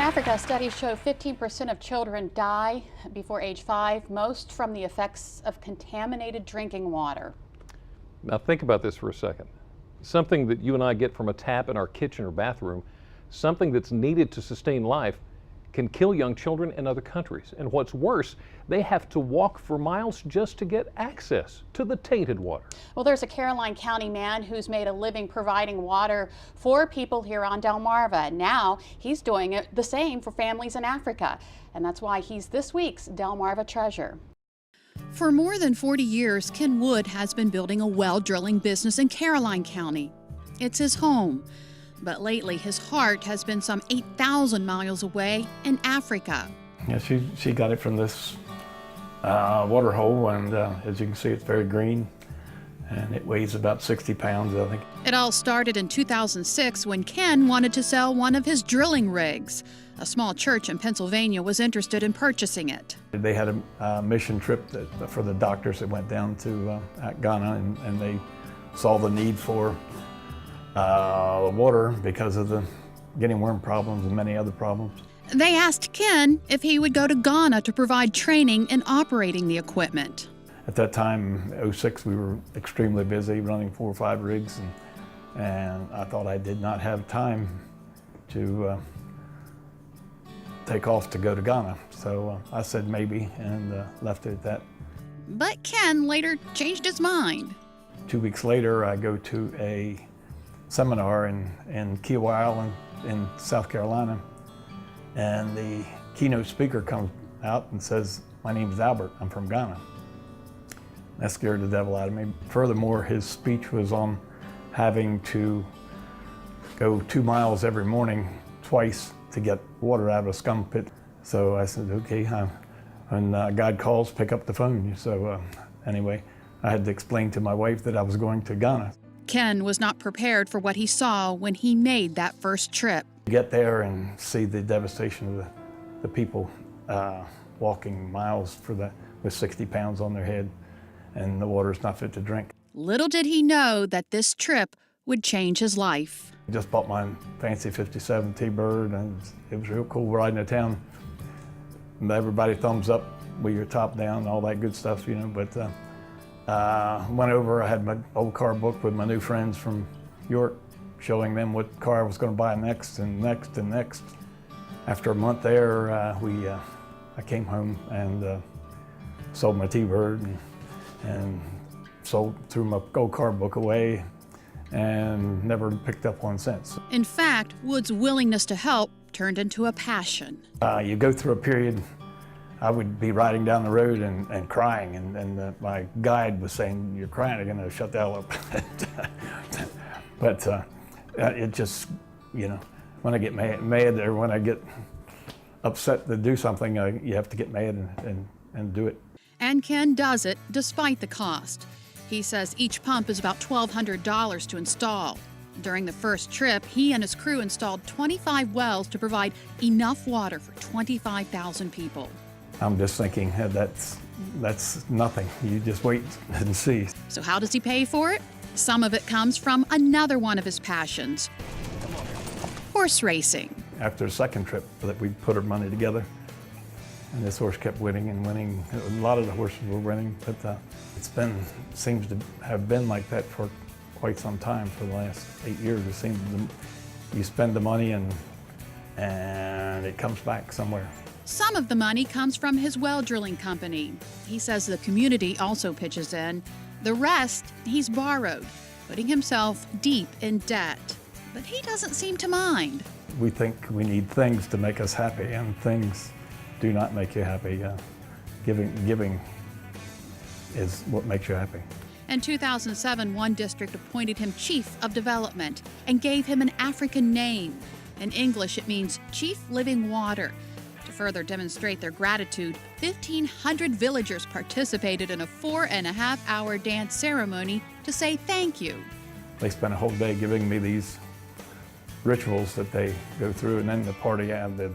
Africa, studies show 15% of children die before age 5, most from the effects of contaminated drinking water. Now think about this for a second. Something that you and I get from a tap in our kitchen or bathroom, something that's needed to sustain life, can kill young children in other countries. And what's worse, they have to walk for miles just to get access to the tainted water. Well, there's a Caroline County man who's made a living providing water for people here on Delmarva. Now he's doing it the same for families in Africa. And that's why he's this week's Delmarva Treasure. For more than 40 years, Ken Wood has been building a well drilling business in Caroline County. It's his home. But lately, his heart has been some 8,000 miles away in Africa. Yeah, she got it from this water hole, and as you can see, it's very green, and it weighs about 60 pounds, I think. It all started in 2006 when Ken wanted to sell one of his drilling rigs. A small church in Pennsylvania was interested in purchasing it. They had a mission trip for the doctors that went down to Ghana, and they saw the need for water because of the getting worm problems and many other problems. They asked Ken if he would go to Ghana to provide training in operating the equipment. At that time, '06, we were extremely busy, running 4 or 5 rigs, and I thought I did not have time to take off to go to Ghana. So I said maybe, and left it at that. But Ken later changed his mind. 2 weeks later, I go to a seminar in Kiawah Island in South Carolina, and the keynote speaker comes out and says, "My name is Albert, I'm from Ghana." That scared the devil out of me. Furthermore, his speech was on having to go 2 miles every morning, twice, to get water out of a scum pit. So I said, okay, when God calls, pick up the phone. So anyway, I had to explain to my wife that I was going to Ghana. Ken was not prepared for what he saw when he made that first trip. Get there and see the devastation of the people walking miles with 60 pounds on their head, and the water's not fit to drink. Little did he know that this trip would change his life. I just bought my fancy 57 T-Bird, and it was real cool riding to town. Everybody thumbs up with your top down, all that good stuff, you know, but went over, I had my old car book with my new friends from York, showing them what car I was going to buy next and next and next. After a month there, I came home and sold my T-Bird and threw my old car book away and never picked up one since. In fact, Wood's willingness to help turned into a passion. You go through a period, I would be riding down the road and crying, and my guide was saying, "You're crying, you're going to shut the hell up." But it just, you know, when I get mad or when I get upset to do something, you have to get mad and do it. And Ken does it despite the cost. He says each pump is about $1,200 to install. During the first trip, he and his crew installed 25 wells to provide enough water for 25,000 people. I'm just thinking, that's nothing. You just wait and see. So how does he pay for it? Some of it comes from another one of his passions, horse racing. After the second trip that we put our money together, and this horse kept winning and winning. A lot of the horses were winning, but seems to have been like that for quite some time. For the last 8 years, it seems you spend the money and it comes back somewhere. Some of the money comes from his well drilling company. He says the community also pitches in. The rest he's borrowed, putting himself deep in debt. But he doesn't seem to mind. We think we need things to make us happy, and things do not make you happy. Giving is what makes you happy. In 2007, one district appointed him Chief of Development and gave him an African name. In English, it means Chief Living Water. To further demonstrate their gratitude, 1,500 villagers participated in a 4.5-hour dance ceremony to say thank you. They spent a whole day giving me these rituals that they go through, and then the party, the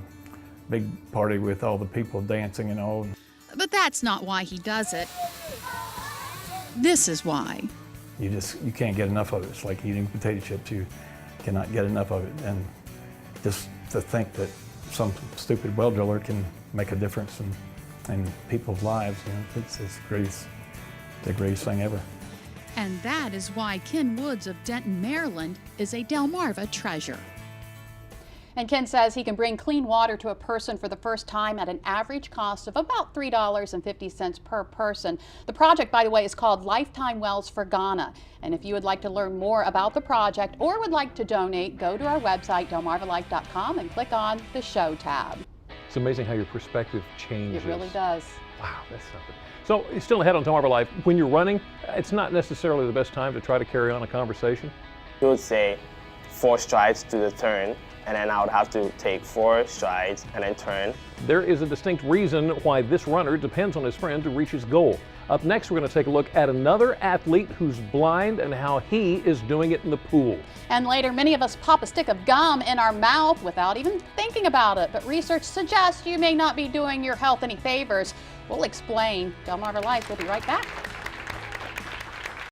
big party with all the people dancing and all. But that's not why he does it. This is why. You can't get enough of it. It's like eating potato chips. You cannot get enough of it. And just to think that some stupid well driller can make a difference in people's lives. You know, it's the greatest thing ever. And that is why Ken Woods of Denton, Maryland is a Delmarva treasure. And Ken says he can bring clean water to a person for the first time at an average cost of about $3.50 per person. The project, by the way, is called Lifetime Wells for Ghana. And if you would like to learn more about the project or would like to donate, go to our website, delmarvalife.com, and click on the Show tab. It's amazing how your perspective changes. It really does. Wow, that's something. So, you're still ahead on Delmarva Life. When you're running, it's not necessarily the best time to try to carry on a conversation. He would say 4 strides to the turn, and then I would have to take 4 strides and then turn. There is a distinct reason why this runner depends on his friend to reach his goal. Up next, we're going to take a look at another athlete who's blind and how he is doing it in the pool. And later, many of us pop a stick of gum in our mouth without even thinking about it. But research suggests you may not be doing your health any favors. We'll explain. Delmarva Life will be right back.